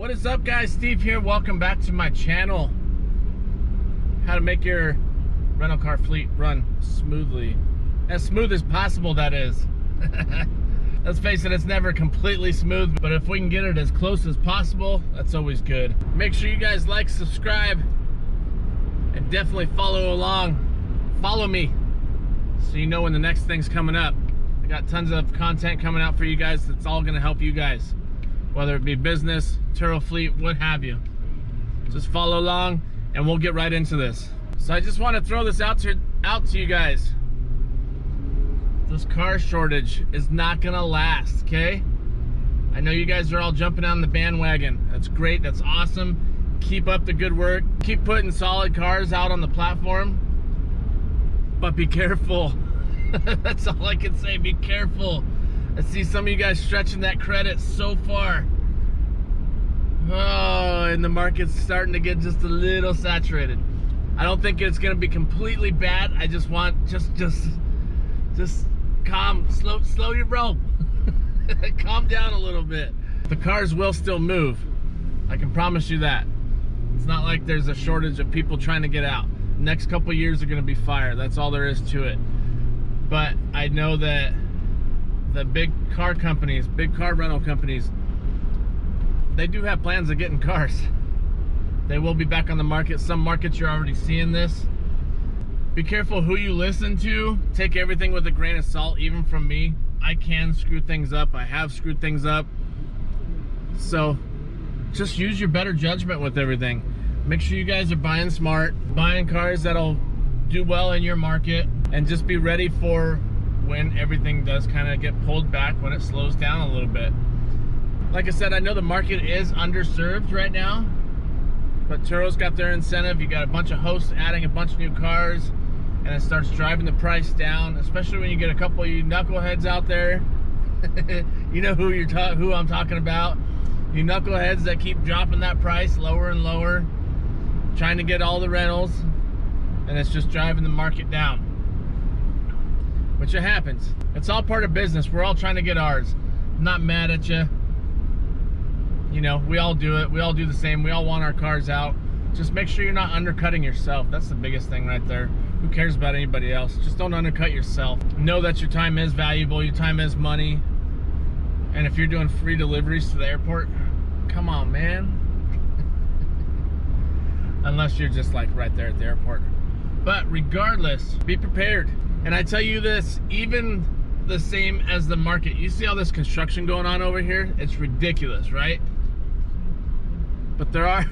What is up, guys? Steve here. Welcome back to my channel. How to make your rental car fleet run smoothly. As smooth as possible, that is. Let's face it, it's never completely smooth, but if we can get it as close as possible, that's always good. Make sure you guys like, subscribe, and definitely follow along. Follow me so you know when the next thing's coming up. I got tons of content coming out for you guys that's all going to help you guys, whether it be business, Turo fleet, what have you. Just follow along and we'll get right into this. So I just want to throw this out to you guys. This car shortage is not gonna last, okay? I know you guys are all jumping on the bandwagon. That's great, that's awesome. Keep up the good work. Keep putting solid cars out on the platform, but be careful. That's all I can say, be careful. I see some of you guys stretching that credit so far. Oh, and the market's starting to get just a little saturated. I don't think it's gonna be completely bad. I just want, just calm, slow your roll. Calm down a little bit. The cars will still move. I can promise you that. It's not like there's a shortage of people trying to get out. Next couple years are gonna be fire. That's all there is to it. But I know that the big car companies, big car rental companies, they do have plans of getting cars. They will be back on the market. Some markets you're already seeing this. Be careful who you listen to. Take everything with a grain of salt, even from me. I can screw things up. I have screwed things up. So just use your better judgment with everything. Make sure you guys are buying smart, buying cars that'll do well in your market, and just be ready for when everything does kind of get pulled back, when it slows down a little bit. Like I said, I know the market is underserved right now, but Turo's got their incentive. You got a bunch of hosts adding a bunch of new cars, and it starts driving the price down, especially when you get a couple of you knuckleheads out there. You know who I'm talking about. You knuckleheads that keep dropping that price lower and lower, trying to get all the rentals, and it's just driving the market down. Which it happens. It's all part of business. We're all trying to get ours. I'm not mad at you. You know, we all do it. We all do the same. We all want our cars out. Just make sure you're not undercutting yourself. That's the biggest thing right there. Who cares about anybody else? Just don't undercut yourself. Know that your time is valuable. Your time is money. And if you're doing free deliveries to the airport, come on, man. Unless you're just like right there at the airport. But regardless, be prepared. And I tell you this, even the same as the market. You see all this construction going on over here? It's ridiculous, right? But there are,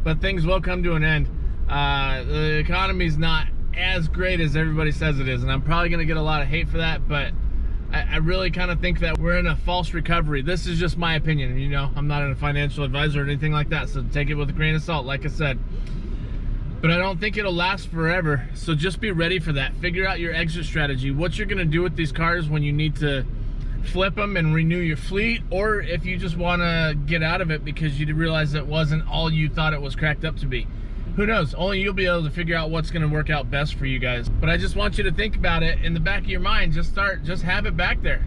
but things will come to an end. The economy's not as great as everybody says it is, and I'm probably gonna get a lot of hate for that, but I really kind of think that we're in a false recovery. This is just my opinion, you know, I'm not a financial advisor or anything like that, so take it with a grain of salt, like I said. But I don't think it'll last forever, so just be ready for that. Figure out your exit strategy, what you're gonna do with these cars when you need to flip them and renew your fleet, or if you just wanna get out of it because you realize it wasn't all you thought it was cracked up to be. Who knows? Only you'll be able to figure out what's gonna work out best for you guys. But I just want you to think about it in the back of your mind. Just have it back there.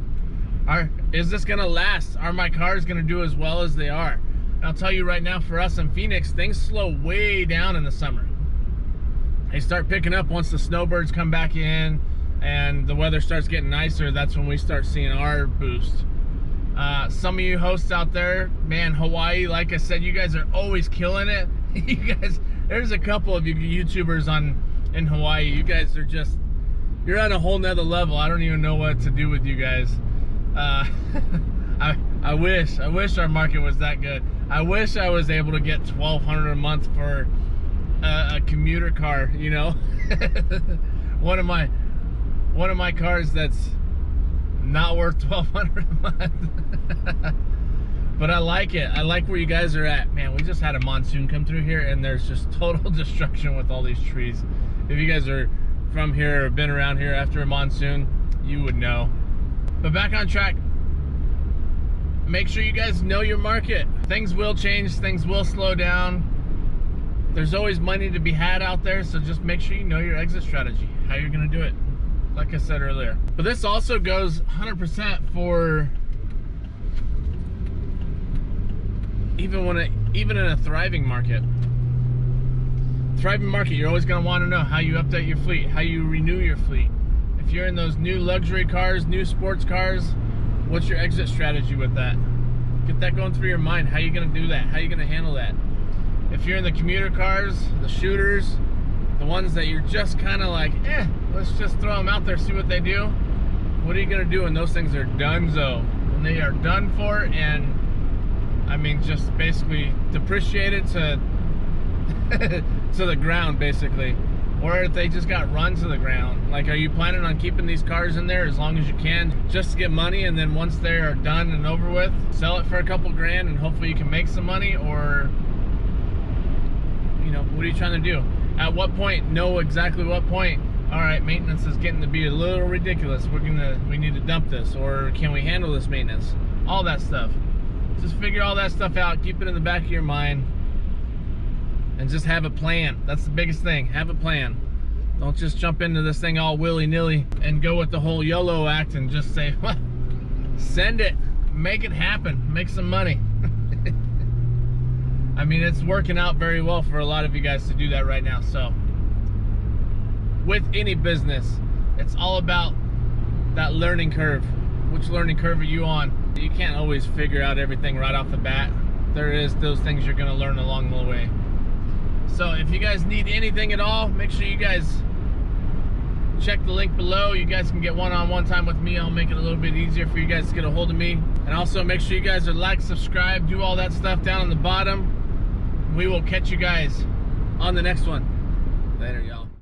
Is this gonna last? Are my cars gonna do as well as they are? And I'll tell you right now, for us in Phoenix, things slow way down in the summer. They start picking up once the snowbirds come back in and the weather starts getting nicer. That's when we start seeing our boost. Some of you hosts out there, man, Hawaii, like I said, you guys are always killing it. You guys, there's a couple of you YouTubers in Hawaii. You guys are just, you're on a whole nother level. I don't even know what to do with you guys. I wish our market was that good. I wish I was able to get $1,200 a month for a commuter car, you know. one of my cars that's not worth $1,200 a month. But I like it. I like where you guys are at. Man, we just had a monsoon come through here and there's just total destruction with all these trees. If you guys are from here or been around here after a monsoon, you would know. But back on track. Make sure you guys know your market. Things will change, things will slow down. There's always money to be had out there, so just make sure you know your exit strategy, how you're gonna do it, like I said earlier. But this also goes 100% for even in a thriving market, you're always going to want to know how you update your fleet, how you renew your fleet. If you're in those new luxury cars, new sports cars, what's your exit strategy with that? Get that going through your mind. How are you going to do that? How are you going to handle that? If you're in the commuter cars, the shooters, the ones that you're just kind of like, let's just throw them out there, see what they do. What are you going to do when those things are donezo? When they are done for, and I mean, just basically depreciated to to the ground, basically. Or if they just got run to the ground. Like, are you planning on keeping these cars in there as long as you can just to get money, and then once they are done and over with, sell it for a couple grand and hopefully you can make some money? Or, you know, what are you trying to do? At what point, know exactly what point, all right, maintenance is getting to be a little ridiculous, we need to dump this, or can we handle this maintenance? All that stuff. Just figure all that stuff out, keep it in the back of your mind, and just have a plan. That's the biggest thing. Have a plan. Don't just jump into this thing all willy-nilly and go with the whole YOLO act and just say, well, send it, make it happen, make some money. I mean, it's working out very well for a lot of you guys to do that right now. So with any business, it's all about that learning curve. Which learning curve are you on? You can't always figure out everything right off the bat. There is those things you're going to learn along the way. So if you guys need anything at all, make sure you guys check the link below. You guys can get one-on-one time with me. I'll make it a little bit easier for you guys to get a hold of me. And also make sure you guys are like, subscribe, do all that stuff down on the bottom. We will catch you guys on the next one. Later, y'all.